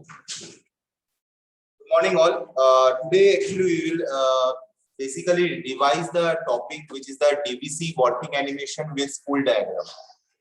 Good morning, all. Today, actually, we will basically revise the topic, which is the DVC working animation with spool diagram.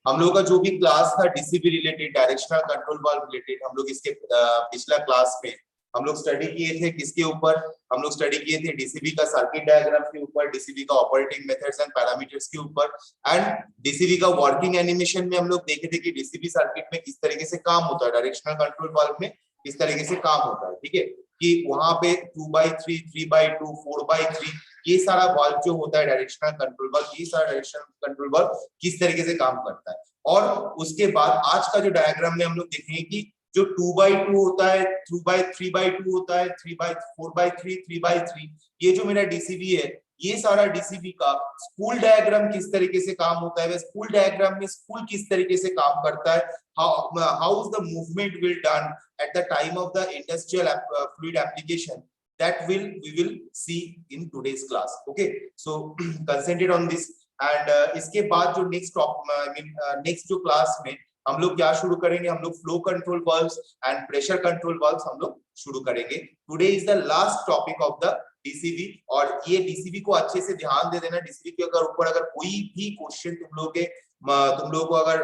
हम लोग का जो भी class था DCB related, directional control valve related, हम लोग इसके पिछला क्लास में हम लोग स्टडी किए थे किसके ऊपर? हम लोग स्टडी किए थे डीसीबी का सर्किट डायग्राम के ऊपर, डीसीबी का ऑपरेटिंग मेथड्स एंड पैरामीटर्स के ऊपर, एंड डीसीबी का वर्किंग एनिमेशन में हम लोग देखे थे कि डीसीबी सर्किट में किस तरीके से काम होता है, डायरेक्शनल कंट्रोल वाल्व में किस तरीके से काम होता है। ठीक है, कि वहां पे 2/3, 3/2, 4/3 ये सारा वाल्व जो होता है डायरेक्शनल कंट्रोल वाल्व, ये सारा डायरेक्शनल कंट्रोल वाल्व किस तरीके से काम करता है। और उसके बाद आज का जो डायग्राम में हम लोग देखेंगे कि जो 2/2 होता है, 3/2 होता है, 4/3, 3/3, ये जो मेरा डीसीबी है, ये सारा डीसीबी का स्पूल डायग्राम किस तरीके से काम होता है, स्पूल डायग्राम में स्पूल किस तरीके से काम करता है, how is the movement will done at the time of the industrial fluid application, that we will see in today's class. Okay, so concentrate on this. And इसके बाद जो नेक्स्ट जो क्लास में हम लोग क्या शुरू करेंगे, हम लोग flow control valves and pressure control valves हम लोग शुरू करेंगे। Today is the last topic of the DCB, और ये डीसीबी को अच्छे से ध्यान दे देना। डीसीबी के ऊपर अगर कोई भी क्वेश्चन तुम लोगों को अगर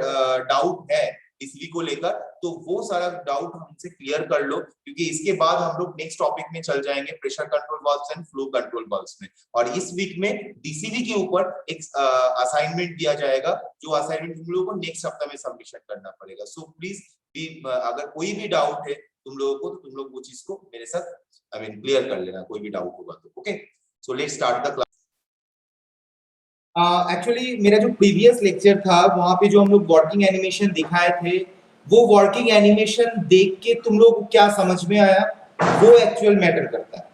डाउट है डीसीबी को लेकर, तो वो सारा डाउट हमसे क्लियर कर लो, क्योंकि इसके बाद हम लोग नेक्स्ट टॉपिक में चल जाएंगे pressure control valves and flow control valves में। और इस वीक में डीसीबी के ऊपर एक असाइनमेंट दिया जाएगा, जो असाइनमेंट तुम लोगों को नेक्स्ट हफ्ते में सबमिशन करना पड़ेगा। सो प्लीज अगर कोई भी डाउट है तुम लोगों को, तो तुम लोग वो चीज को मेरे साथ क्लियर कर लेना, कोई भी डाउट होगा तो। Okay, so let's start the class. Actually मेरा जो प्रीवियस लेक्चर था वहां पे जो हम लोग वर्किंग एनिमेशन दिखाए थे, वो वर्किंग एनिमेशन देख के तुम लोग को क्या समझ में आया वो एक्चुअल मैटर करता है।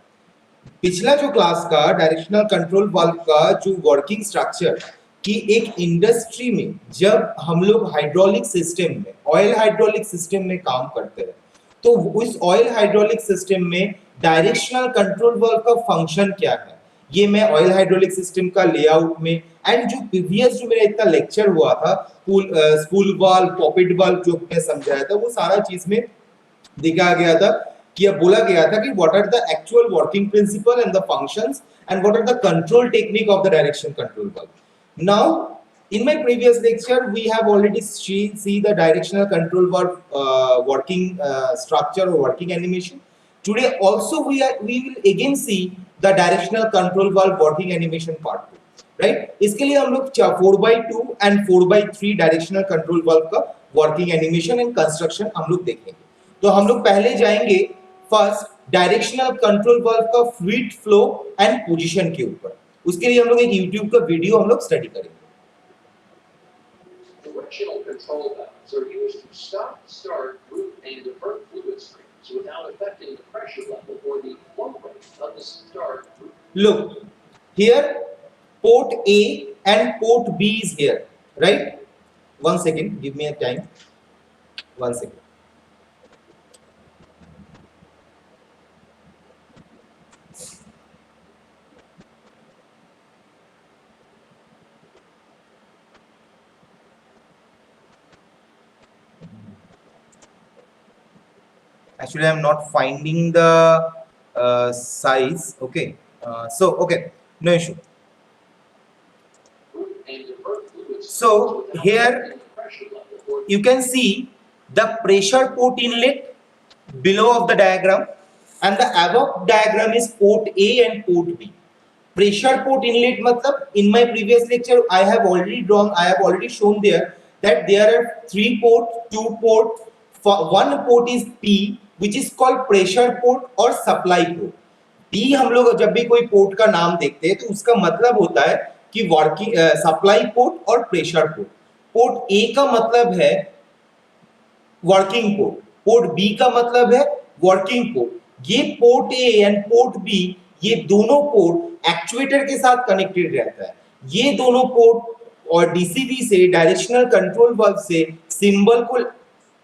पिछला जो क्लास का डायरेक्शनल कंट्रोल वाल्व का जो वर्किंग स्ट्रक्चर, कि एक इंडस्ट्री में जब हम लोग हाइड्रोलिक सिस्टम में, ऑयल हाइड्रोलिक सिस्टम में काम करते हैं, तो उस ऑयल हाइड्रोलिक सिस्टम में डायरेक्शनल कंट्रोल वाल्व का फंक्शन क्या है, ये मैं ऑयल हाइड्रोलिक सिस्टम का लेआउट में एंड जो प्रीवियस जो मेरा इतना लेक्चर हुआ था स्पूल वाल्व, पॉकेट वाल्व जो मैं समझाया था, वो सारा चीज में दिखाया गया था कि अब बोला गया था कि what are the actual working principle and the functions and what are the control technique of the direction control valve. Now in my previous lecture we have already see the directional control valve working structure or working animation. Today also we will again see the directional control valve working animation part 2, right? इसके लिए हम लोग 4/2 and 4/3 directional control valve का working animation and construction हम लोग देखेंगे। तो हम लोग पहले जाएंगे फर्स्ट डायरेक्शनल कंट्रोल वाल्व का फ्लूइड फ्लो एंड पोजीशन के ऊपर। उसके लिए हम लोग एक YouTube का वीडियो हम लोग स्टडी करेंगे। Directional control valves are used to stop, start, route, and divert fluid streams without affecting the pressure level or the flow rate of the start route. Look, here port A and port B is here, right? One second, give me a time. One second. Actually I'm not finding the size. Okay, so okay, no issue. So here you can see the pressure port inlet below of the diagram, and the above diagram is port A and port B. Pressure port inlet matlab, in my previous lecture I have already shown there that there are 3 port, 2 port, one port is P, which is called pressure port और supply port. P हम लोग जब भी कोई port का नाम देखते हैं तो उसका मतलब होता है कि वर्किंग सप्लाई पोर्ट और प्रेशर पोर्ट। पोर्ट ए का मतलब है वर्किंग पोर्ट, पोर्ट बी का मतलब है वर्किंग पोर्ट। ये port A and port B, ये दोनों पोर्ट एक्चुएटर के साथ कनेक्टेड रहता है। ये दोनों पोर्ट और डीसीबी से, डायरेक्शनल कंट्रोल वाल्व से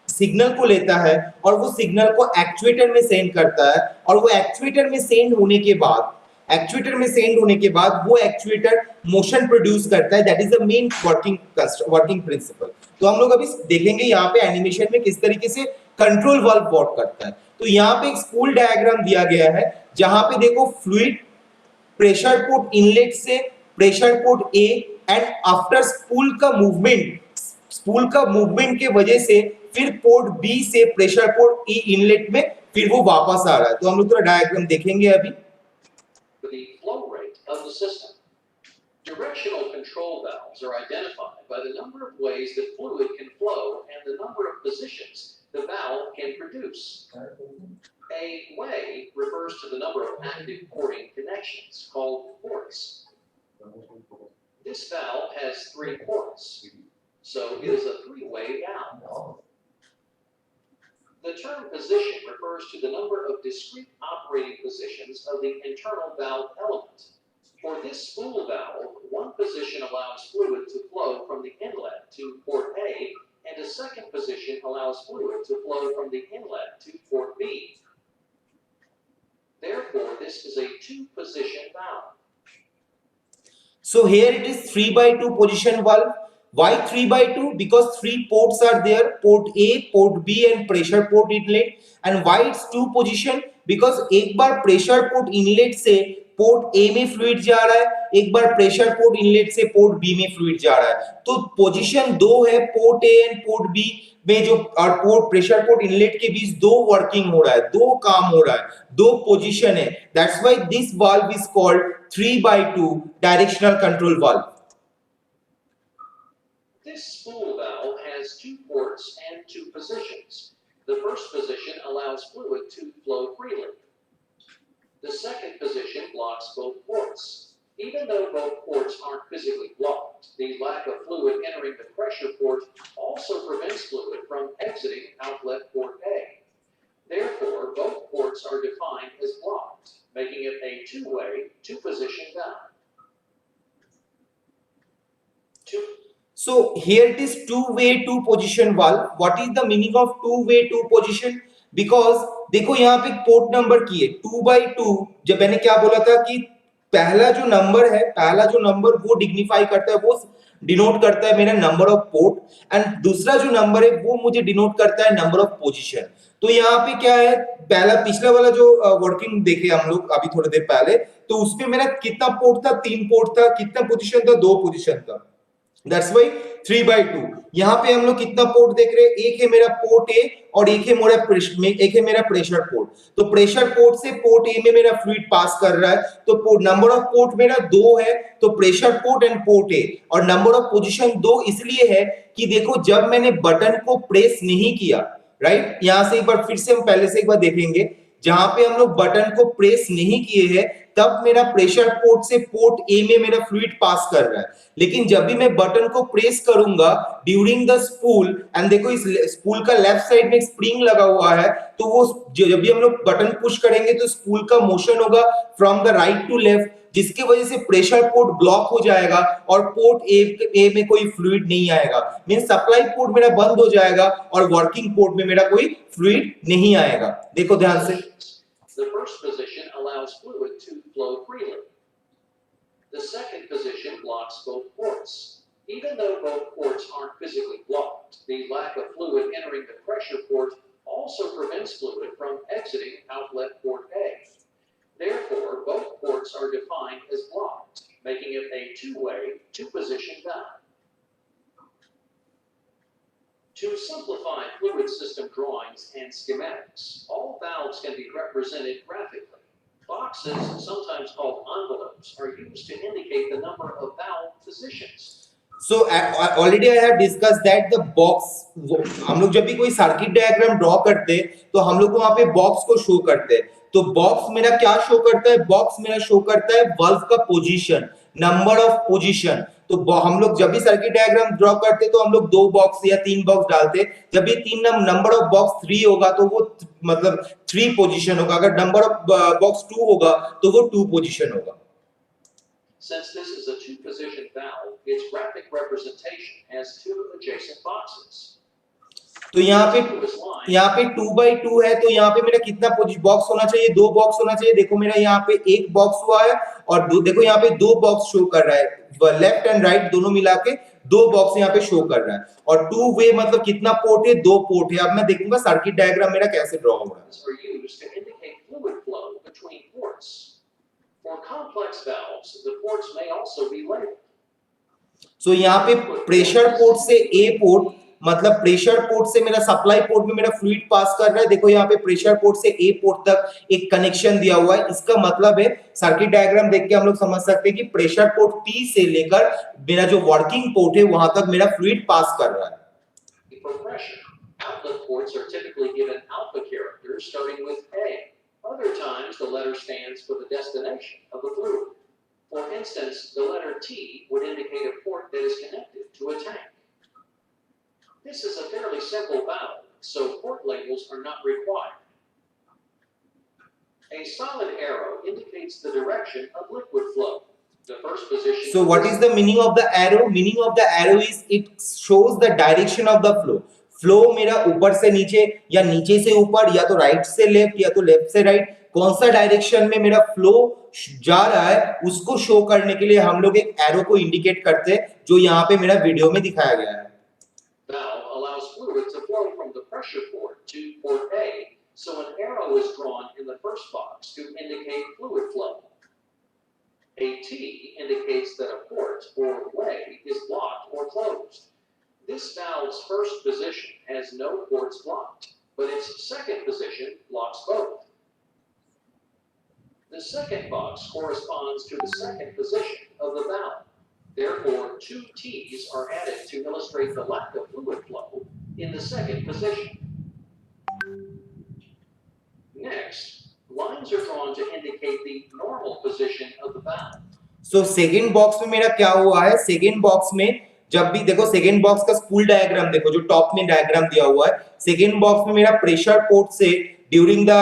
सिग्नल को लेता है और वो सिग्नल को एक्चुएटर में सेंड करता है, और वो एक्चुएटर में सेंड होने के बाद वो एक्चुएटर मोशन प्रोड्यूस करता है। That is the main working principle. तो हम लोग अभी देखेंगे यहाँ पे एनिमेशन में किस तरीके से कंट्रोल वाल्व वर्क करता है। तो तो यहाँ पे एक स्पूल डायग्राम दिया गया है जहां पे देखो फ्लूइड प्रेशर पोर्ट इनलेट से pressure port A and after spool का मूवमेंट के वजह से फिर पोर्ट बी से प्रेशर पोर्ट ई इनलेट में फिर वो वापस आ रहा है। तो हम लोग थोड़ा डायग्राम देखेंगे अभी। The flow rate of the system. Directional control valves are identified by the number of ways that fluid can flow and the number of positions the valve can produce. A way refers to the number of active porting connections, called ports. This valve has 3 ports, so it is a 3-way valve. The term position refers to the number of discrete operating positions of the internal valve element. For this spool valve, one position allows fluid to flow from the inlet to port A, and a second position allows fluid to flow from the inlet to port B. Therefore, this is a 2-position valve. So here it is 3/2 position valve. Why 3/2? Because 3 ports are there, port A, port B and pressure port inlet. And why it's 2 position? Because एक बार pressure port inlet से port A में fluid जा रहा है, एक बार pressure port inlet से पोर्ट बी में फ्लूइड जा रहा है। तो पोजीशन 2 है port A and port B में जो और पोर्ट प्रेशर पोर्ट इनलेट के बीच 2 वर्किंग हो रहा है, 2 काम हो रहा है, 2 पोजीशन है। That's why this valve is called 3/2 directional control valve. This spool valve has 2 ports and 2 positions. The first position allows fluid to flow freely. The second position blocks both ports. Even though both ports aren't physically blocked, the lack of fluid entering the pressure port also prevents fluid from exiting outlet port A. Therefore, both ports are defined as blocked, making it a 2-way, 2-position valve. So here it is 2-way 2-position valve. What is the meaning of 2-way 2-position? Because देखो यहाँ पे port number की है 2/2। जब मैंने क्या बोला था कि पहला जो नंबर वो डिग्निफाई करता है, वो डिनोट करता है मेरा नंबर ऑफ पोर्ट, एंड दूसरा जो नंबर है वो मुझे डिनोट करता है नंबर ऑफ पोजीशन। तो यहाँ पे क्या है, पिछला वाला जो वर्किंग देखे हम लोग अभी थोड़ी देर पहले, तो उसमें मेरा कितना पोर्ट था, 3 पोर्ट था, कितना पोजीशन था, 2 पोजीशन था। That's why 3/2। यहाँ पे हम लोग कितना पोर्ट देख रहे हैं, एक है मेरा पोर्ट ए और एक है मेरा प्रेशर पोर्ट। तो प्रेशर पोर्ट से पोर्ट ए में मेरा फ्लूइड पास कर रहा है, तो नंबर ऑफ पोर्ट मेरा 2 है, तो pressure port and port A, और नंबर ऑफ पोजीशन 2 इसलिए है कि देखो जब मैंने बटन को प्रेस नहीं किया, राइट, यहां से एक बार फिर से हम पहले से एक बार देखेंगे, जहां पे हम लोग बटन को प्रेस नहीं किए हैं तब मेरा प्रेशर पोर्ट से पोर्ट ए में मेरा फ्लूइड पास कर रहा है। लेकिन जब भी मैं बटन को प्रेस करूंगा ड्यूरिंग द स्पूल, एंड देखो इस स्पूल का लेफ्ट साइड में एक स्प्रिंग लगा हुआ है, तो वो जब भी हम लोग बटन पुश करेंगे तो स्पूल का मोशन होगा from the right to left, जिसकी वजह से प्रेशर पोर्ट ब्लॉक हो जाएगा और पोर्ट ए में कोई फ्लूइड नहीं आएगा। मींस सप्लाई पोर्ट मेरा बंद हो जाएगा और वर्किंग पोर्ट में मेरा कोई फ्लूइड नहीं आएगा। देखो ध्यान से। The first position allows fluid to flow freely. The second position blocks both ports. Even though both ports aren't physically blocked, the lack of fluid entering the pressure port also prevents fluid from exiting outlet port A. Therefore, both ports are defined as blocked, making it a 2-way, 2-position valve. To simplify fluid system drawings and schematics, all valves can be represented graphically. Boxes, sometimes called envelopes, are used to indicate the number of valve positions. So already I have discussed that the box, हम लोग जब भी कोई circuit diagram draw करते तो हम लोग वहां पे बॉक्स को शो करते हैं। तो बॉक्स मेरा क्या शो करता है, बॉक्स मेरा शो करता है वाल्व का पोजीशन, नंबर ऑफ पोजीशन। तो हम लोग जब भी सर्किट डायग्राम ड्रॉ करते तो हम लोग 2 बॉक्स या 3 बॉक्स डालते। जब ये 3 नंबर ऑफ बॉक्स 3 होगा तो वो मतलब 3 पोजीशन होगा, अगर नंबर ऑफ बॉक्स 2 होगा तो वो 2 पोजीशन होगा। Since this is a 2-position valve, its graphic representation has 2 adjacent boxes. तो यहाँ पे 2/2 है, तो यहाँ पे मेरा कितना बॉक्स होना चाहिए, 2 बॉक्स होना चाहिए। देखो मेरा यहाँ पे 1 बॉक्स हुआ है और देखो यहाँ पे 2 बॉक्स शो कर रहा है, लेफ्ट एंड राइट दोनों मिला के दो बॉक्स यहाँ पे शो कर रहा है, और टू वे मतलब कितना पोर्ट है, दो पोर्ट है। अब मैं देखूंगा सर्किट डायग्राम मेरा कैसे ड्रॉ हो रहा है। Are used to indicate fluid flow between ports. For complex valves, the ports may also be labeled. सो यहाँ पे प्रेशर पोर्ट से ए पोर्ट, मतलब प्रेशर पोर्ट से मेरा सप्लाई पोर्ट में मेरा फ्लूइड पास कर रहा है। देखो यहाँ पे प्रेशर पोर्ट से ए पोर्ट तक एक कनेक्शन दिया हुआ है। इसका मतलब है सर्किट डायग्राम देख के हम लोग समझ सकते हैं कि प्रेशर पोर्ट पी से लेकर मेरा जो वर्किंग पोर्ट है वहां तक मेरा फ्लूइड पास कर रहा है। For pressure, outlet ports are typically given alpha characters starting with A. Other times, the letter stands for the destination of the fluid. For instance, the letter T would indicate a port that is connected to a tank. This is a fairly simple valve, so port labels are not required. A solid arrow indicates the direction of liquid flow. The first position. So what is the meaning of the arrow? Meaning of the arrow is it shows the direction of the flow. Flow मेरा ऊपर से नीचे या नीचे से ऊपर या तो राइट से लेफ्ट या तो लेफ्ट से राइट, कौन सा डायरेक्शन में मेरा फ्लो जा रहा है उसको शो करने के लिए हम लोग एक एरो को इंडिकेट करते हैं, जो यहाँ पे मेरा वीडियो में दिखाया गया है। Valve allows fluid to flow from the pressure port to port A, so an arrow is drawn in the first box to indicate fluid flow. A T indicates that a port or way is blocked or closed. This valve's first position has no ports blocked, but its second position blocks both. The second box corresponds to the second position of the valve. Therefore, two T's are added to illustrate the lack of fluid flow in the second position. Next, lines are drawn to indicate the normal position of the valve. So second box में मेरा क्या हुआ है, second box में जब भी देखो second box का स्पूल डायग्राम देखो जो टॉप में डायग्राम दिया हुआ है, सेकेंड बॉक्स में मेरा प्रेशर पोर्ट से during the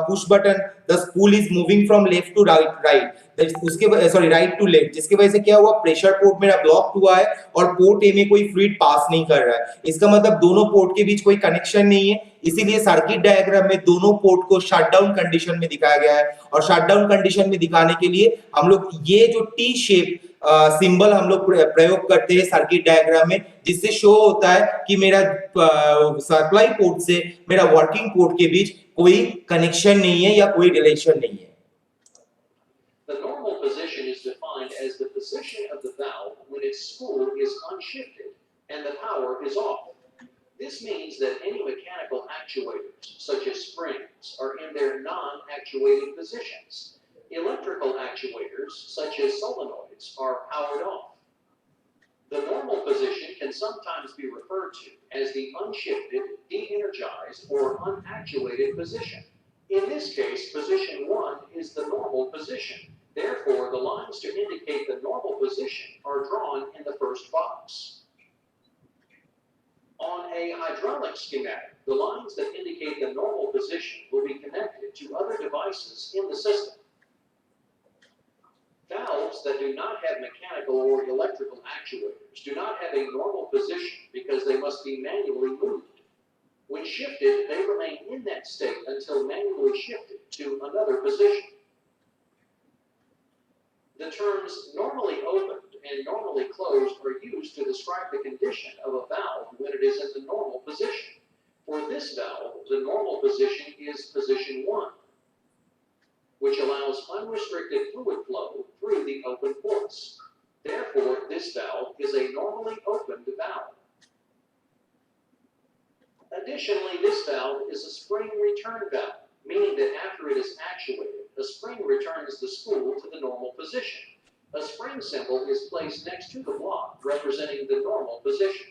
push button the spool is moving from left to right, उसके सॉरी राइट टू लेफ्ट, जिसकी वजह से क्या हुआ, प्रेशर पोर्ट मेरा ब्लॉक हुआ है और पोर्ट ए में कोई फ्लूइड पास नहीं कर रहा है। इसका मतलब दोनों पोर्ट के बीच कोई कनेक्शन नहीं है, इसीलिए सर्किट डायग्राम में दोनों पोर्ट को शटडाउन कंडीशन में दिखाया गया है। और शटडाउन कंडीशन में दिखाने के लिए हम लोग ये जो टी शेप सिंबल हम लोग प्रयोग करते हैं सर्किट डायग्राम में, जिससे शो होता है कि मेरा सप्लाई पोर्ट से मेरा वर्किंग पोर्ट के बीच कोई कनेक्शन नहीं है या कोई रिलेशन नहीं है। The normal position is defined as the position of the valve when its spool is unshifted and the power is off. This means that any mechanical actuators, such as springs, are in their non-actuated positions. Electrical actuators, such as solenoids, are powered off. The normal position can sometimes be referred to as the unshifted, de-energized, or unactuated position. In this case, position 1 is the normal position. Therefore, the lines to indicate the normal position are drawn in the first box. On a hydraulic schematic, the lines that indicate the normal position will be connected to other devices in the system. Valves that do not have mechanical or electrical actuators do not have a normal position because they must be manually moved. When shifted, they remain in that state until manually shifted to another position. The terms normally opened and normally closed are used to describe the condition of a valve when it is in the normal position. For this valve, the normal position is position 1, which allows unrestricted fluid flow through the open ports. Therefore, this valve is a normally opened valve. Additionally, this valve is a spring return valve, meaning that after it is actuated, the spring returns the spool to the normal position. A spring symbol is placed next to the block, representing the normal position.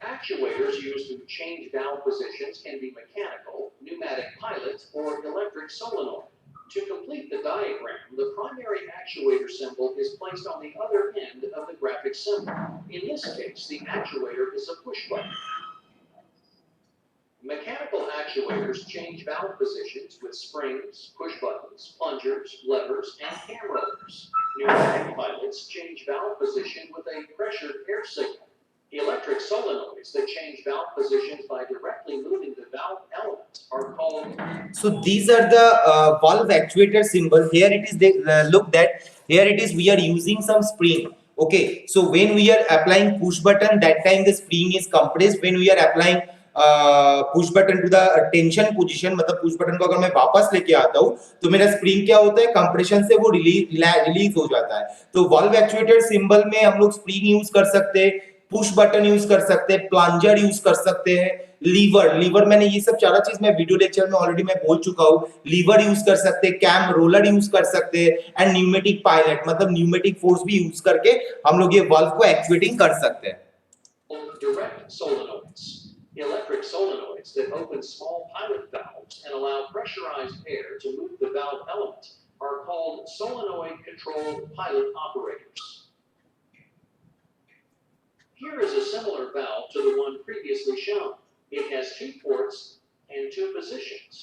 Actuators used to change valve positions can be mechanical, pneumatic pilot, or electric solenoid. To complete the diagram, the primary actuator symbol is placed on the other end of the graphic symbol. In this case, the actuator is a push button. Mechanical actuators change valve positions with springs, push buttons, plungers, levers, and cam rollers. Pneumatic pilots change valve position with a pressured air signal. Electric solenoids that change valve positions by directly moving the valve element are called. So these are the valve actuator symbols. Here it is. Look that here it is. We are using some spring. Okay, so when we are applying push button, that time the spring is compressed. When we are applying push button to the tension position, मतलब push button को अगर मैं वापस लेके आता हूं तो मेरा स्प्रिंग क्या होता है, कंप्रेशन से वो रिलीज हो जाता है. तो वाल्व एक्चुएटर सिंबल में हम लोग स्प्रिंग यूज कर सकते हैं, पुश बटन यूज कर सकते हैं, प्लंजर यूज कर सकते हैं, लीवर मैंने ये सब चार चीज मैं वीडियो लेक्चर में ऑलरेडी मैं बोल चुका हूं. लीवर यूज कर सकते हैं, कैम रोलर यूज कर सकते हैं, एंड न्यूमेटिक पायलट मतलब न्यूमेटिक फोर्स भी यूज करके हम लोग ये वाल्व को एक्चुएटिंग कर सकते हैं. Direct solenoids. Electric solenoids that open small pilot valves and allow pressurized air to move the valve element are called solenoid-controlled pilot operators. Here is a similar valve to the one previously shown. It has 2 ports and 2 positions.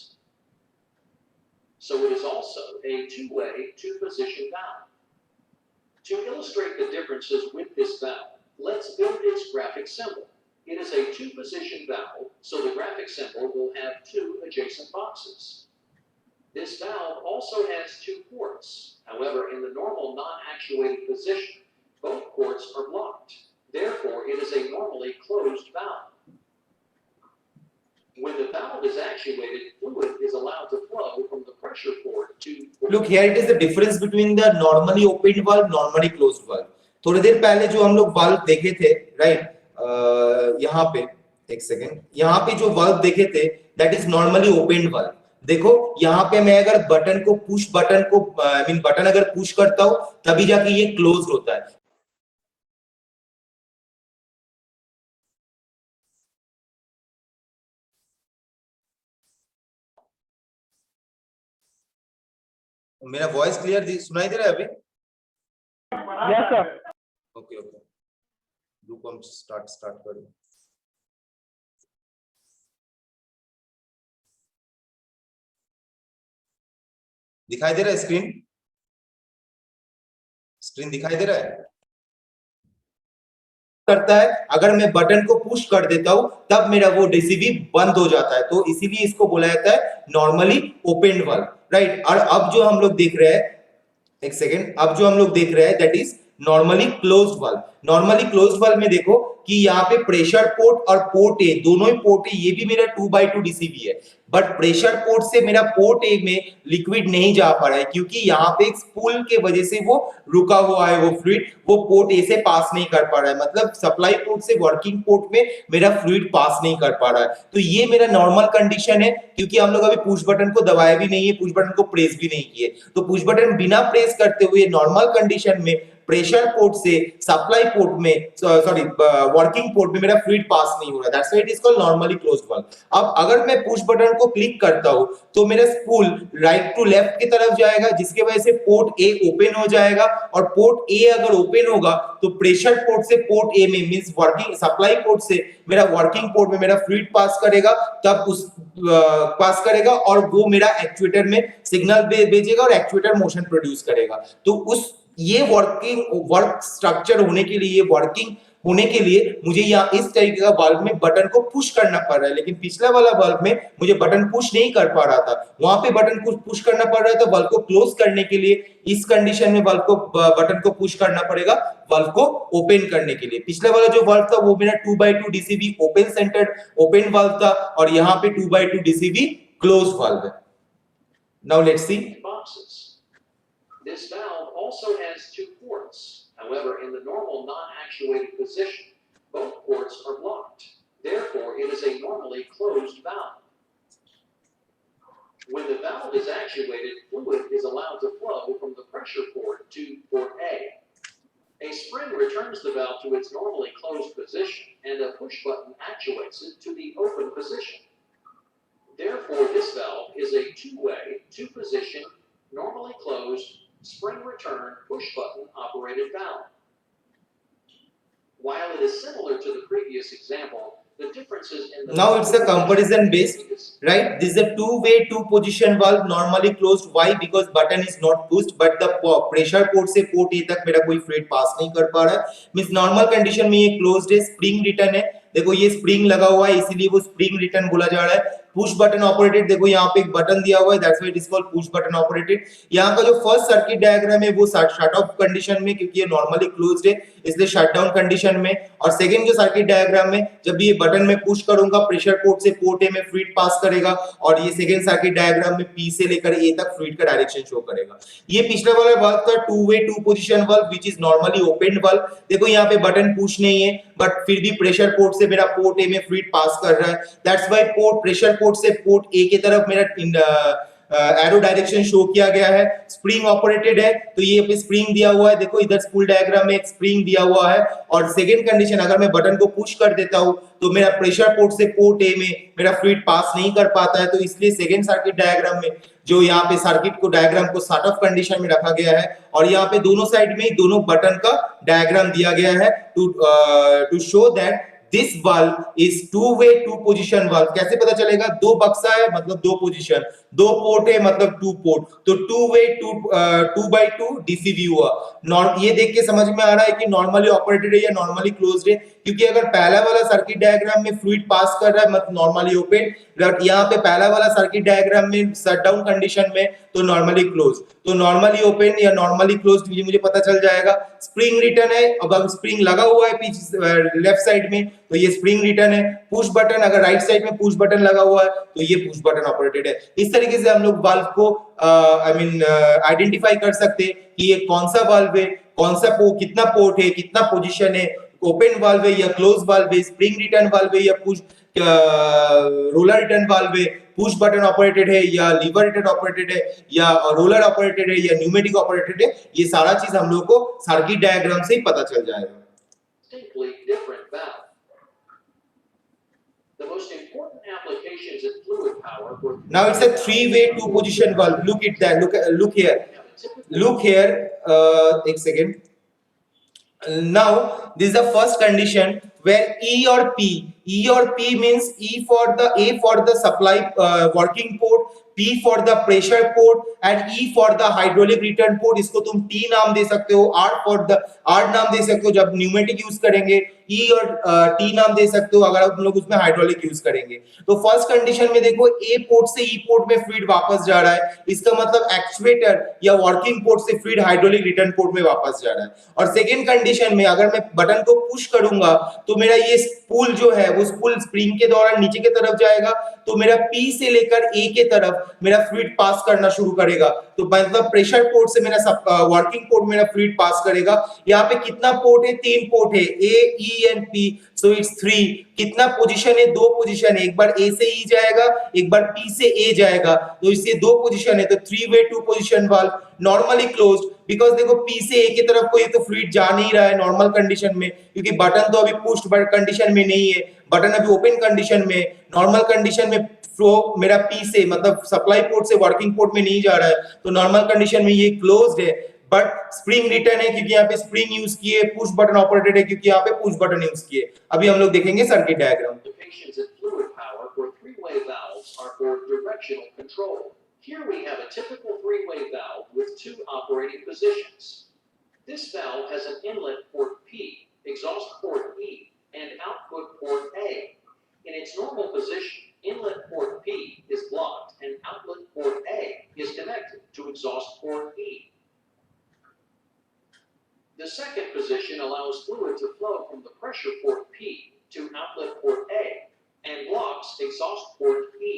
So it is also a two-way, two-position valve. To illustrate the differences with this valve, let's build its graphic symbol. It is a 2-position valve, so the graphic symbol will have 2 adjacent boxes. This valve also has 2 ports. However, in the normal non-actuated position, both ports are blocked. Therefore, it is a normally closed valve. When the valve is actuated, fluid is allowed to flow from the pressure port to... Look, here it is the difference between the normally opened valve, normally closed valve. थोड़ी देर पहले जो हम लोग valve देखे थे, right, यहाँ पे एक सेकेंड, यहाँ पे जो वाल्व देखे थे that is normally opened valve. देखो यहाँ पे मैं अगर बटन को पुश बटन को आई मीन बटन अगर पुश करता हूं तभी जाके ये क्लोज होता है. मेरा वॉइस क्लियर सुनाई दे रहा है अभी? Yes sir. ओके ओके, रुको हम स्टार्ट करें. दिखाई दे रहा है स्क्रीन दिखाई दे रहा है? करता है अगर मैं बटन को पुश कर देता हूं तब मेरा वो डीसीवी बंद हो जाता है, तो इसीलिए इसको बोला जाता है नॉर्मली ओपन वाल्व, राइट. और अब जो हम लोग देख रहे हैं, एक सेकेंड, अब जो हम लोग देख रहे हैं that is normally closed valve. Normally closed valve में देखो कि यहाँ पे प्रेशर पोर्ट और पोर्ट ए दोनों ही पोर्ट ए, ये भी मेरा 2x2 डीसीवी है, बट प्रेशर पोर्ट से मेरा पोर्ट ए में लिक्विड नहीं जा पा रहा है क्योंकि यहाँ पे एक स्पूल के वजह से वो रुका हुआ है, वो फ्लूइड वो पोर्ट ए से पास नहीं कर पा रहा है, मतलब सप्लाई पोर्ट से वर्किंग पोर्ट में मेरा फ्लूइड पास नहीं कर पा रहा है. तो ये मेरा नॉर्मल कंडीशन है क्योंकि हम लोग अभी पुश बटन को दबाया भी नहीं है, पुश बटन को प्रेस भी नहीं किए. तो पुश बटन बिना प्रेस करते हुए नॉर्मल कंडीशन में प्रेशर पोर्ट से सप्लाई पोर्ट में सॉरी वर्किंग पोर्ट में मेरा फ्लूइड पास नहीं हो रहा. That's why it is called normally closed valve. अब अगर मैं पुश बटन को क्लिक करता हूं तो मेरा स्पूल राइट टू लेफ्ट की तरफ जाएगा जिसकी वजह से पोर्ट ए ओपन हो जाएगा, और पोर्ट ए अगर ओपन होगा तो प्रेशर पोर्ट से पोर्ट ए में मींस वर्किंग सप्लाई पोर्ट से मेरा वर्किंग पोर्ट में मेरा फ्लूइड पास करेगा, तब उस पास करेगा और वो मेरा एक्चुएटर में सिग्नल भेजेगा और एक्चुएटर मोशन प्रोड्यूस करेगा. तो उस ये वर्क स्ट्रक्चर होने के लिए, वर्किंग होने के लिए मुझे यहाँ इस तरीके का वाल्व में बटन को पुश करना पड़ रहा है, लेकिन पिछला वाला वाल्व में मुझे बटन पुश नहीं कर पा रहा था, वहां पे बटन को पुश करना पड़ रहा था. वाल्व को क्लोज करने के लिए इस कंडीशन में वाल्व को बटन को पुश करना पड़ेगा वाल्व को ओपन करने के लिए. पिछला वाला जो वाल्व था वो मेरा 2x2 DCV open centred open valve था और यहाँ पे 2x2 डीसीवी क्लोज वाल्व है. Now let's see. This valve also has 2 ports. However, in the normal non-actuated position, both ports are blocked. Therefore, it is a normally closed valve. When the valve is actuated, fluid is allowed to flow from the pressure port to port A. A spring returns the valve to its normally closed position, and a push button actuates it to the open position. Therefore, this valve is a two-way, two-position, normally closed, spring return push button operated valve. While it is similar to the previous example, the differences in the now it's a comparison based, right? This is a two-way, two-position valve, normally closed. Why? Because button is not pushed, but the pressure port से port A तक मेरा कोई fluid pass नहीं कर पा रहा है. Means normal condition में ये closed है, spring return है. देखो ये स्प्रिंग लगा हुआ है इसीलिए वो स्प्रिंग रिटर्न बोला जा रहा है. पुश बटन ऑपरेटेड, देखो यहाँ पे एक बटन दिया हुआ है, that's why it is called push button operated. यहाँ का जो फर्स्ट सर्किट डायग्राम है वो शट ऑफ कंडीशन में, क्योंकि ये नॉर्मली क्लोज्ड है इसलिए शट डाउन कंडीशन में। और सेकंड जो सर्किट डायग्राम में जब भी ये बटन में पुश करूंगा प्रेशर पोर्ट से पोर्ट ए में फ्लूइड पास करेगा, और ये सेकंड सर्किट डायग्राम में पी से लेकर ए तक फ्लूइड का डायरेक्शन शो करेगा। ये पिछला वाला वाल्व था two way two position valve which is normally opened valve. देखो यहाँ पे बटन पुश नहीं है बट फिर भी प्रेशर पोर्ट से मेरा पोर्ट ए में फ्लूइड पास कर रहा है, that's why pore pressure port से पोर्ट ए की तरफ मेरा एरो डायरेक्शन शो किया गया है। स्प्रिंग ऑपरेटेड है तो ये पे स्प्रिंग दिया हुआ है, देखो इधर स्पूल डायग्राम में एक स्प्रिंग दिया हुआ है। और सेकंड कंडीशन, अगर मैं बटन को पुश कर देता हूं तो मेरा प्रेशर पोर्ट से पोर्ट ए में मेरा फ्लूइड पास नहीं कर पाता है, तो इसलिए सेकंड सर्किट डायग्राम में जो यहाँ पे सर्किट को डायग्राम को शट ऑफ कंडीशन में रखा गया है, और यहाँ पे दोनों साइड में दोनों बटन का डायग्राम दिया गया है to show that this valve is two way two position valve. कैसे पता चलेगा? दो बक्सा है मतलब दो पोजीशन, दो पोर्ट है मतलब टू पोर्ट, तो to way two by two DCV हुआ। ये देख के समझ में आ रहा है कि नॉर्मली ऑपरेटेड है या नॉर्मली क्लोज्ड है, क्योंकि अगर पहला वाला सर्किट डायग्राम में फ्लूइड पास कर रहा है मतलब नॉर्मली ओपन, यहाँ पे पहला वाला सर्किट डायग्राम में शट डाउन कंडीशन में तो नॉर्मली क्लोज, तो नॉर्मली ओपन या नॉर्मली क्लोज्ड मुझे पता चल जाएगा। स्प्रिंग रिटर्न है, अगर स्प्रिंग लगा हुआ है पीछे लेफ्ट साइड में तो ये स्प्रिंग रिटर्न है। पुश बटन, अगर राइट साइड में पुश बटन लगा हुआ है तो ये पुश बटन ऑपरेटेड है। इस तरीके से हम लोग वाल्व को आइडेंटिफाई कर सकते हैं कि ये कौन सा वाल्व है, कौन सा कितना पोर्ट है, कितना पोजीशन है, ओपन वाल्व है या क्लोज वाल्व है, स्प्रिंग रिटर्न वाल्व है या पुश रोलर रिटर्न वाल्व है, पुश बटन ऑपरेटेड है या लीवर रिटर्न ऑपरेटेड है या रोलर ऑपरेटेड है या न्यूमेटिक ऑपरेटेड है। ये सारा चीज हम लोग को सर्किट डायग्राम से ही पता चल जाएगा। Distinctly different valve. The most important applications in fluid power were. Now it's a three-way two-position valve. Look at that. Look here. Look here. एक second. Now this is the first condition where E or P. E or P means A for the supply working port, P for the pressure port and E for the hydraulic return port. इसको तुम T नाम दे सकते हो, R नाम दे सकते हो जब pneumatic use करेंगे, E और T नाम दे सकते हो अगर आप लोग उसमें हाइड्रोलिक यूज करेंगे। तो फर्स्ट कंडीशन में देखो A पोर्ट से E पोर्ट में फ्लूइड वापस जा रहा है, इसका मतलब एक्चुएटर या वर्किंग पोर्ट से फ्लूइड हाइड्रोलिक रिटर्न पोर्ट में वापस जा रहा है। और सेकेंड कंडीशन में अगर मैं बटन को पुश करूंगा तो मेरा ये स्पूल जो है वो स्पूल स्प्रिंग के दौरान नीचे की तरफ जाएगा, तो मेरा P से लेकर A के तरफ मेरा फ्लूइड पास करना शुरू करेगा। तो मतलब प्रेशर पोर्ट से मेरा वर्किंग पोर्ट मेरा फ्लूइड पास करेगा। यहाँ पे कितना पोर्ट है? 3 पोर्ट है, A, E and P, so it's 3। कितना पोजीशन है? 2 पोजीशन है, एक बार A से E जाएगा, एक बार P से A जाएगा, तो इससे 2 पोजीशन है, तो 3-way 2 position valve normally closed. Because देखो P से A की तरफ को ये तो फ्लूइड जा नहीं रहा है नॉर्मल कंडीशन में, क्योंकि बटन तो अभी पुश्ड कंडीशन में नहीं है, बटन अभी ओपन कंडीशन में। नॉर्मल कंडीशन में फ्लो मेरा P से मतलब सप्लाई पोर्ट से वर्किंग पोर्ट में नहीं जा रहा है, तो नॉर्मल कंडीशन में ये क्लोज्ड है। बट स्प्रिंग रिटर्न है क्योंकि यहाँ पे स्प्रिंग यूज किए, पुश बटन ऑपरेटेड है क्योंकि यहाँ पे पुश बटन यूज किए। अभी हम लोग देखेंगे circuit diagram. Applications in fluid power for three-way valves are for directional control. Here we have a typical three-way valve with 2 operating positions. This valve has an inlet port P, exhaust port E, and output port A. In its normal position, inlet port P is blocked and outlet port A is connected to exhaust port E. The second position allows fluid to flow from the pressure port P to outlet port A and blocks exhaust port E.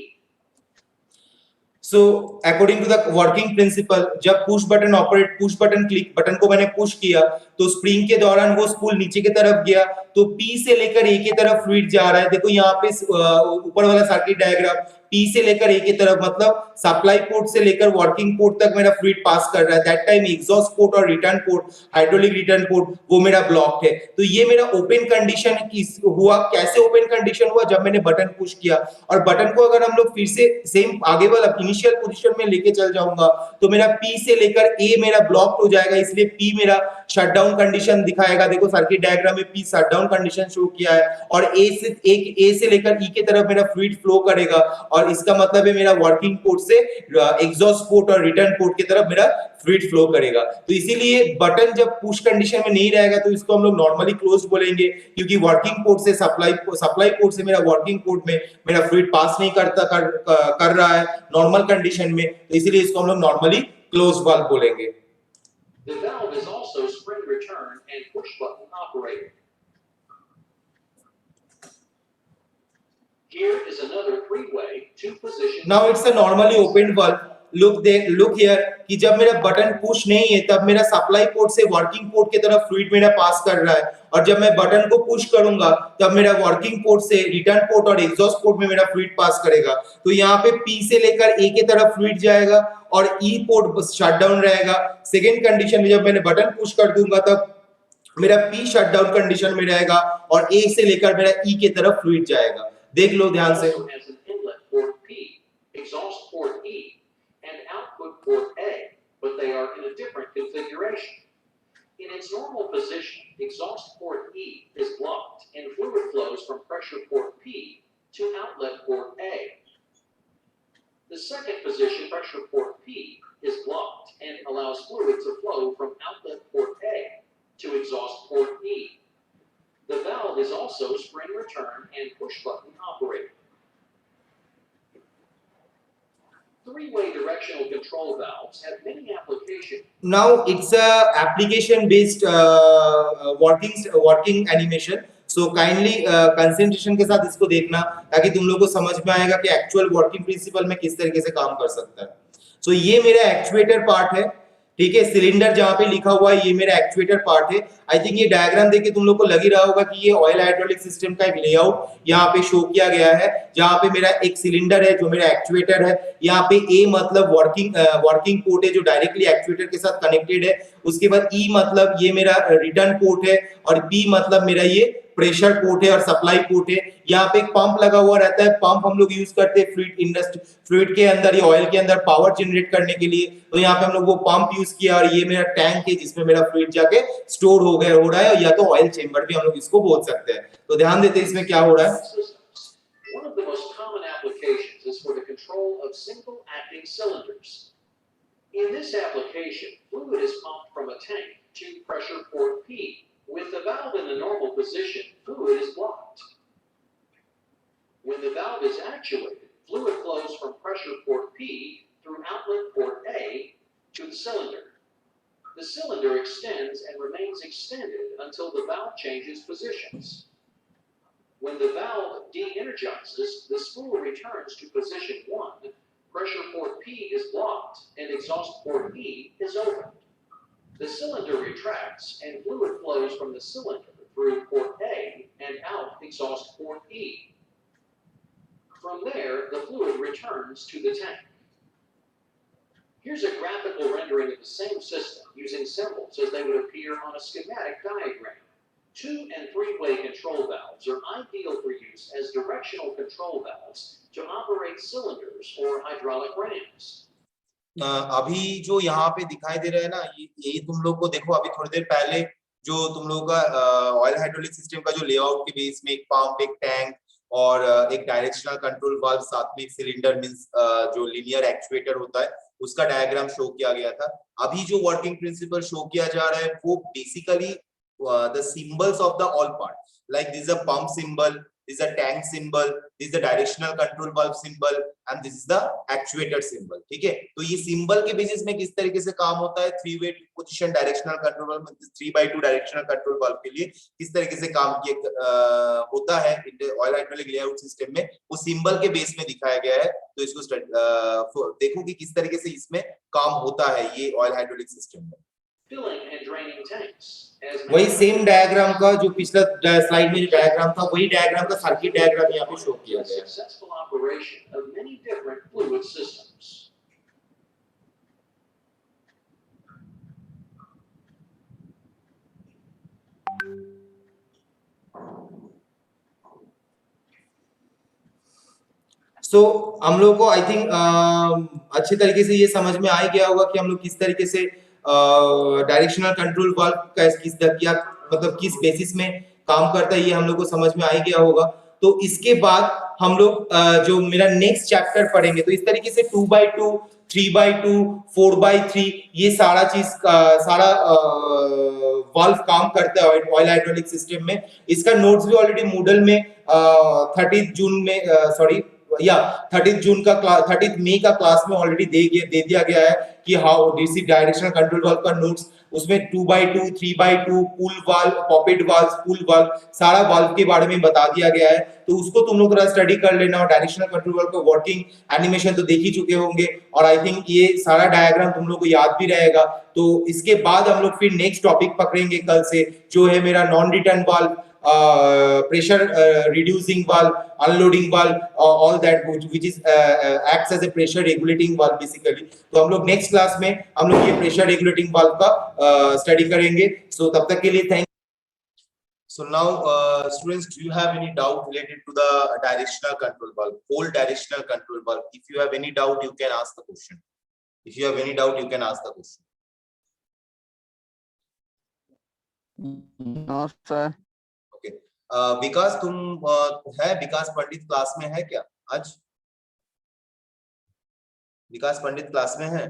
So according to the working principle, जब push button click button को मैंने push किया तो spring के दौरान वो spool नीचे की तरफ गया, तो P से लेकर A की तरफ फ्लूइड जा रहा है। देखो यहाँ पे ऊपर वाला सर्किट डायग्राम P से लेकर A की तरफ मतलब सप्लाई पोर्ट से लेकर वर्किंग पोर्ट तक मेरा फ्लूइड पास कर रहा है। दैट टाइम एग्जॉस्ट पोर्ट और return port, hydraulic return port वो मेरा ब्लॉक है। तो ये मेरा ओपन कंडीशन हुआ। कैसे ओपन कंडीशन हुआ? जब मैंने बटन पुश किया। और बटन को अगर हम लोग फिर से सेम आगे वाला इनिशियल पोजीशन में लेके चल जाऊंगा तो मेरा P से लेकर A मेरा ब्लॉक हो जाएगा, इसलिए P मेरा शट डाउन कंडीशन दिखाएगा। देखो सर्किट डायग्राम में P shut down condition show किया है, और A से लेकर E की तरफ मेरा फ्लूइड फ्लो करेगा, और और इसका मतलब है मेरा वर्किंग पोर्ट से एग्जॉस्ट पोर्ट और रिटर्न पोर्ट की तरफ मेरा फ्लूइड फ्लो करेगा। तो इसीलिए बटन जब पुश कंडीशन में नहीं रहेगा तो इसको हम लोग नॉर्मली क्लोज्ड बोलेंगे, क्योंकि वर्किंग पोर्ट से सप्लाई पोर्ट से मेरा वर्किंग पोर्ट में मेरा फ्लूइड पास नहीं कर रहा है नॉर्मल कंडीशन में, तो इसीलिए इसको हम लोग नॉर्मली क्लोज्ड वाल्व बोलेंगे। The valve is also spring return and push button operated. Here is another three-way two-position. Now it's a normally opened valve. Look here कि जब मेरा बटन पुश नहीं है तब मेरा सप्लाई पोर्ट से वर्किंग पोर्ट की तरफ फ्लूइड मेरा पास कर रहा है, और जब मैं बटन को पुश करूंगा तब मेरा वर्किंग पोर्ट से रिटर्न पोर्ट और एग्जॉस्ट पोर्ट में मेरा फ्लूइड पास करेगा। तो यहाँ पे P से लेकर A की तरफ फ्लूइड जाएगा और E पोर्ट शट डाउन रहेगा। सेकेंड कंडीशन में जब मैंने बटन पुश कर दूंगा तब मेरा P शट डाउन कंडीशन में रहेगा और A से लेकर मेरा E की तरफ फ्लूइड जाएगा। देख लो ध्यान से। Also has an inlet port P, exhaust port E, and output port A, but they are in a different configuration. In its normal position, exhaust port E is blocked and fluid flows from pressure port P to outlet port A. The second position, pressure port P, is blocked and allows fluid to flow from outlet port A to exhaust port E. The valve is also spring return and push button operated. Three-way directional control valves have many applications. Now it's a application based working animation. So kindly concentration के साथ इसको देखना ताकि तुम लोग को समझ में आएगा कि एक्चुअल वर्किंग प्रिंसिपल में किस तरीके से काम कर सकता है। So ये मेरा एक्चुएटर पार्ट है, ठीक है। सिलेंडर जहां पे लिखा हुआ है ये मेरा एक्चुएटर पार्ट है। आई थिंक ये डायग्राम देख के तुम लोग को लग ही रहा होगा कि ये ऑयल हाइड्रोलिक सिस्टम का एक लेआउट यहाँ पे शो किया गया है, जहां पे मेरा एक सिलेंडर है जो मेरा एक्चुएटर है। यहाँ पे ए मतलब वर्किंग पोर्ट है जो डायरेक्टली एक्चुएटर के साथ कनेक्टेड है। उसके बाद ई मतलब ये मेरा रिटर्न पोर्ट है और पी मतलब मेरा ये प्रेशर पोर्ट है और सप्लाई पोर्ट है। यहाँ पे एक पंप लगा हुआ रहता है, पंप हम लोग यूज करते हैं फ्लूइड के अंदर या ऑयल के अंदर पावर जनरेट करने के लिए। तो यहाँ पे हम लोग वो पंप यूज किया और ये मेरा टैंक है जिसमें मेरा फ्लूइड जाके स्टोर हो रहा है, या तो ऑयल चेंबर भी हम लोग इसको बोल सकते हैं। तो ध्यान देते हैं इसमें क्या हो रहा है। One of the most common applications is for the control of single acting cylinders. In this application, fluid is pumped from a tank to pressure port P. With the valve in the normal position, fluid is blocked. When the valve is actuated, fluid flows from pressure port P through outlet port A to the cylinder. The cylinder extends and remains extended until the valve changes positions. When the valve de-energizes, the spool returns to position 1, pressure port P is blocked, and exhaust port E is opened. The cylinder retracts and fluid flows from the cylinder through port A and out exhaust port E. From there, the fluid returns to the tank. Here's a graphical rendering of the same system using symbols as they would appear on a schematic diagram. 2- and 3-way control valves are ideal for use as directional control valves to operate cylinders or hydraulic rams. अभी जो यहाँ पे दिखाई दे रहा है ना, ये तुम लोग को देखो, अभी थोड़ी देर पहले जो तुम लोगों का ऑयल हाइड्रोलिक सिस्टम का जो लेआउट के बेस में एक पंप, एक टैंक और एक डायरेक्शनल कंट्रोल वाल्व, साथ में एक सिलेंडर मींस जो लीनियर एक्चुएटर होता है उसका डायग्राम शो किया गया था। अभी जो वर्किंग प्रिंसिपल शो किया जा रहा है वो basically the symbols of the all part, like this is a pump symbol, this is a tank symbol, this is the directional control valve symbol and this is the actuator symbol, ठीक है। तो ये symbol के basis में किस तरीके से काम होता है, 3-way position directional control valve, 3x2 directional control valve के लिए किस तरीके से काम किया होता है ऑयल हाइड्रोलिक लेआउट सिस्टम में, वो सिंबल के बेस में दिखाया गया है। तो इसको देखो कि किस तरीके से इसमें काम होता है ये ऑयल हाइड्रोलिक सिस्टम में। Filling and draining tanks. वही सेम डायग्राम का जो पिछला स्लाइड में जो डायग्राम था वही डायग्राम का सर्किट डायग्राम यहाँ पे शो किया गया है। Successful operation of many different fluid systems. सो हम लोग को आई थिंक अच्छे तरीके से ये समझ में आ गया होगा कि हम लोग किस तरीके से डायरेक्शनल कंट्रोल वाल्व का किस बेसिस में काम करता है, ये हम लोग को समझ में आ गया होगा। तो इसके बाद हम लोग जो मेरा नेक्स्ट चैप्टर पढ़ेंगे, तो इस तरीके से 2x2, 3x2, 4x3 ये सारा चीज सारा वाल्व काम करता है ऑयल हाइड्रोलिक सिस्टम में। इसका नोट्स भी ऑलरेडी मूडल में 30 जून में सॉरी या 30 जून का 30 मई का क्लास में ऑलरेडी दे दिया गया है कि how DC directional control valve का नोट्स, उसमें 2x2, 3x2, pool valve, poppet valve, pool valve, सारा वाल्व के बारे में बता दिया गया है। तो उसको तुम लोग थोड़ा स्टडी कर लेना, और डायरेक्शनल कंट्रोल वाल्व का वर्किंग एनिमेशन तो देख ही चुके होंगे, और आई थिंक ये सारा डायग्राम तुम लोग को याद भी रहेगा। तो इसके बाद हम लोग फिर नेक्स्ट टॉपिक पकड़ेंगे कल से, जो है मेरा non return valve, pressure reducing valve, unloading valve, all that which is acts as a pressure regulating valve basically। तो हम लोग नेक्स्ट क्लास में हम लोग ये प्रेशर रेगुलेटिंग वाल्व का स्टडी करेंगे। सो तब तक के लिए thank. So now students, do you have any doubt related to the directional control valve, whole directional control valve? If you have any doubt, you can ask the question. If you have any doubt, you can ask the question. No sir। विकास तुम है, विकास पंडित class में है क्या आज? विकास पंडित class में है?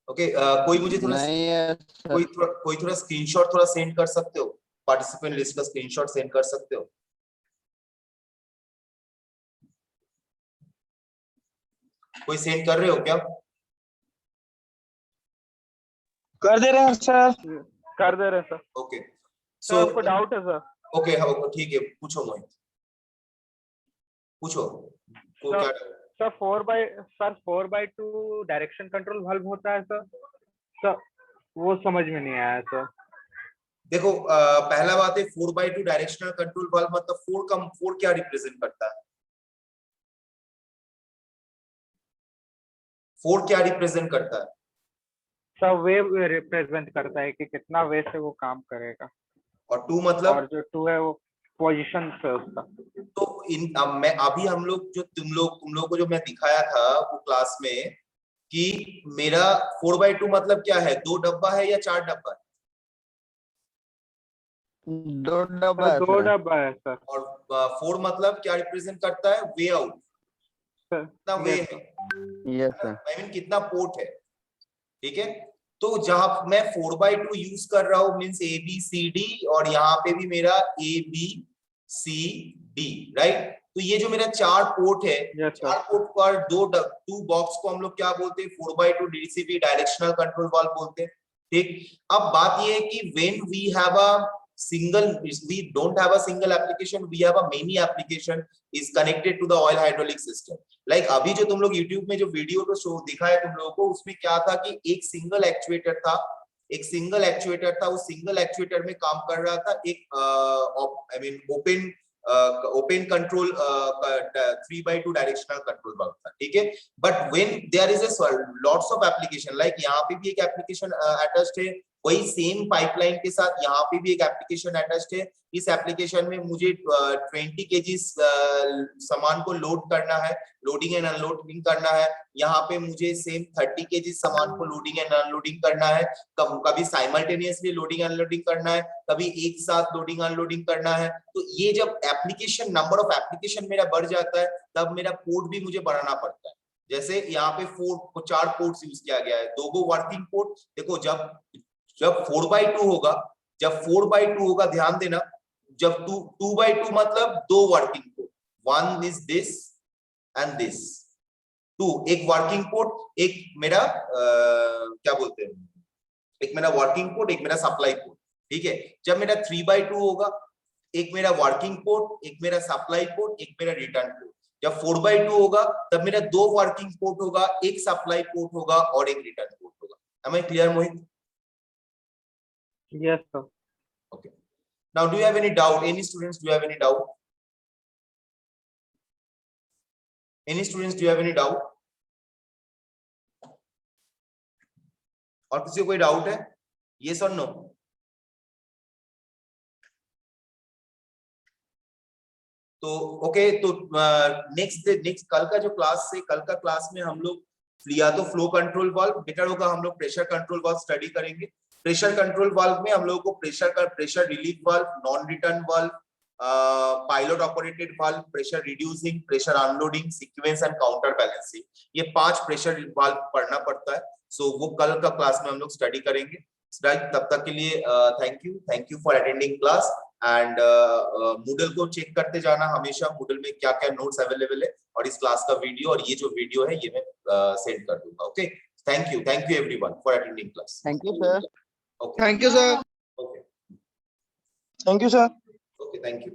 Okay कोई मुझे थोड़ा नहीं है सर। कोई थोड़ा स्क्रीनशॉट थोड़ा सेंड कर सकते हो? पार्टिसिपेंट लिस्ट का स्क्रीनशॉट सेंड कर सकते हो? कोई सेंड कर रहे हो क्या? कर दे रहे हैं सर, कर दे रहे हैं सर। ओके सर आपको डाउट है सर? ओके हाँ ठीक है, पूछो मोहित, पूछो को क्या doubt? Sir 4x2 direction control valve होता है सर? सर वो समझ में नहीं आया सर। देखो पहला बात है 4x2 डायरेक्शनल कंट्रोल वाल्व मतलब 4 क्या रिप्रेजेंट करता है? 4 क्या रिप्रेजेंट करता है? सर वेव रिप्रेजेंट करता है कि कितना वेव से वो काम करेगा, और 2 मतलब? और जो 2 है वो पोजीशन से उसका। तो मैं अभी हम लोग जो तुम लोग को जो मैं दिखाया था वो क्लास में कि मेरा 4x2 मतलब क्या है, 2 डब्बा है या 4 डब्बा है? 2 डब्बा है 2 सर। डब्बा है सर। और 4 मतलब क्या रिप्रेजेंट करता है? वे आउट, कितना वे है, यस सर। आई मीन कितना पोर्ट है, ठीक है। तो जहां मैं 4x2 यूज कर रहा हूं means A B C D, और यहाँ पे भी मेरा A B C D, right. तो ये जो मेरा 4 पोर्ट है, 4 पोर्ट पर 2 बॉक्स को हम लोग क्या बोलते हैं? 4x2 DCV directional control valve बोलते हैं, ठीक। अब बात ये है कि when we have a single, we don't have a single application, we have a many application is connected to the oil hydraulic system। like अभी जो तुम लोग YouTube में जो वीडियो तो शो दिखा है तुम लोगों को, उसमें क्या था कि एक सिंगल एक्चुएटर था, उस सिंगल एक्चुएटर में काम कर रहा था एक I mean open control 3x2 directional control valve था, ठीक है। But when there is a lots of application, like यहाँ पे भी एक एप्लीकेशन अटैच्ड है, वही सेम पाइपलाइन के साथ यहाँ पे भी एक एप्लीकेशन अटैच्ड है। इस एप्लीकेशन में मुझे 20 kg सामान को लोड करना है, लोडिंग एंड अनलोडिंग करना है। यहाँ पे मुझे सेम 30 kg सामान को लोडिंग एंड अनलोडिंग करना है, कभी साइमल्टेनियसली लोडिंग अनलोडिंग करना है, कभी एक साथ लोडिंग अनलोडिंग करना है। तो ये जब एप्लीकेशन नंबर ऑफ एप्लीकेशन मेरा बढ़ जाता है, तब मेरा पोर्ट भी मुझे बढ़ाना पड़ता है। जैसे यहाँ पे 4 पोर्ट्स यूज किया गया है, 2 वर्किंग पोर्ट। देखो जब 4x2 होगा, ध्यान देना, जब 2x2 मतलब 2 working port, 1 is this and this 2, एक वर्किंग पोर्ट, एक मेरा क्या बोलते हैं, एक मेरा वर्किंग पोर्ट, एक मेरा सप्लाई पोर्ट, ठीक है। जब मेरा 3x2 होगा, एक मेरा वर्किंग पोर्ट, एक मेरा सप्लाई पोर्ट, एक मेरा रिटर्न पोर्ट। जब 4x2 होगा तब मेरा 2 वर्किंग पोर्ट होगा, एक सप्लाई पोर्ट होगा और एक रिटर्न पोर्ट होगा। Am I clear, Mohit? Yes sir। Okay, now do you have any doubt? Any students, do you have any doubt? Any students, do you have any doubt? और किसी को कोई doubt है? Yes or no? तो okay, तो next कल का जो क्लास से, कल का क्लास में हम लोग या तो फ्लो कंट्रोल वाल्व, बेटर होगा हम लोग प्रेशर कंट्रोल वाल्व स्टडी करेंगे। प्रेशर कंट्रोल वाल्व में हम लोगों को pressure relief valve, non return valve, pilot operated valve, pressure reducing, pressure unloading, sequence and counter balancing, ये 5 प्रेशर वाल्व पढ़ना पड़ता है। सो वो कल का क्लास में हम लोग स्टडी करेंगे। तब तक के लिए thank you for attending class and Moodle को चेक करते जाना हमेशा, मूडल में क्या क्या नोट्स अवेलेबल है, और इस क्लास का वीडियो और ये जो वीडियो है ये मैं सेंड कर दूंगा। Okay, thank you everyone for attending class. Thank you, sir. Okay, Thank you, sir. Okay, Thank you, sir. Okay, thank you.